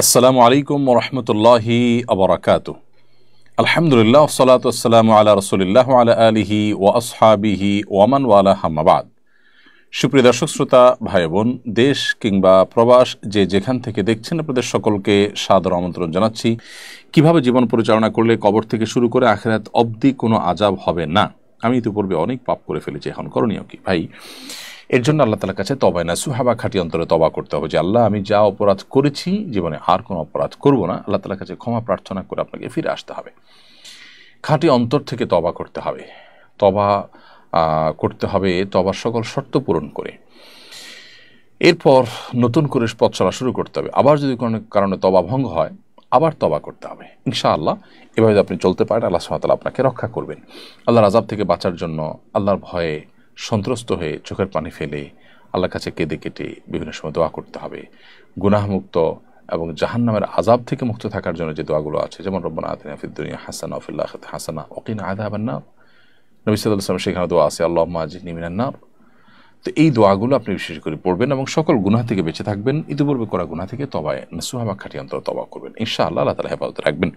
আসসালামু আলাইকুম ওরহমতুল্লাহি আবরাকাতু। আলহামদুলিল্লাহ ওয়াসসালাতু ওয়াসসালামু আলা রাসূলিল্লাহ ওয়া আলা আলিহি ওয়া আসহাবিহি ওয়া মান ওয়ালা, আম্মা বাদ। সুপ্রিয় দর্শক শ্রোতা ভাই বোন, দেশ কিংবা প্রবাস যে যেখান থেকে দেখছেন, আপনাদের সকলকে সাদর আমন্ত্রণ জানাচ্ছি। কিভাবে জীবন পরিচালনা করলে কবর থেকে শুরু করে আখিরাত অবধি কোনো আযাব হবে না। আমি ইতিপূর্বে অনেক পাপ করে ফেলেছি, এখন করণীয় কি ভাই? এর জন্য আল্লাহ তাআলার কাছে তওবা নাসুহা, খাঁটি অন্তরে তওবা করতে হবে যে আল্লাহ, আমি যা অপরাধ করেছি জীবনে আর কোনো অপরাধ করব না। আল্লাহ তাআলার কাছে ক্ষমা প্রার্থনা করে আপনাকে ফিরে আসতে হবে, খাঁটি অন্তর থেকে তওবা করতে হবে। তওবা করতে হবে তওবার সকল শর্ত পূরণ করে। এরপর নতুন করে পথ চলা শুরু করতে হবে। আবার যদি কোনো কারণে তওবা ভঙ্গ হয়, আবার তওবা করতে হবে ইনশাআল্লাহ। এভাবে আপনি চলতে পারেন, আল্লাহ সুবহানাহু ওয়া তাআলা আপনাকে রক্ষা করবেন। আল্লাহর আযাব থেকে বাঁচার জন্য আল্লাহর ভয়ে সন্ত্রস্ত হয়ে চোখের পানি ফেলে আল্লাহর কাছে কেঁদে কেটে বিভিন্ন সময় দোয়া করতে হবে। গুনাহমুক্ত এবং জাহান্নামের আযাব থেকে মুক্ত থাকার জন্য যে দোয়াগুলো আছে, যেমন রব্বানা আতিনা ফিদ দুনিয়া হাসানা ওয়া ফিল আখিরাতি হাসানা ওয়া কিনা আযাবান নার। নবী সাল্লাল্লাহু আলাইহি ওয়াসাল্লাম সেখানে দোয়া আছে, আল্লাহুম্মা আজিরনি মিনান নার। তো এই দোয়াগুলো আপনি বিশেষ করে পড়বেন এবং সকল গুনাহ থেকে বেঁচে থাকবেন। ইতিপূর্বে করা গুনাহ থেকে তওবা নাসুহা বা খাঁটি অন্তরে তওবা করবেন ইনশাআল্লাহ। আল্লাহ তাআলা হেফাজতে রাখবেন।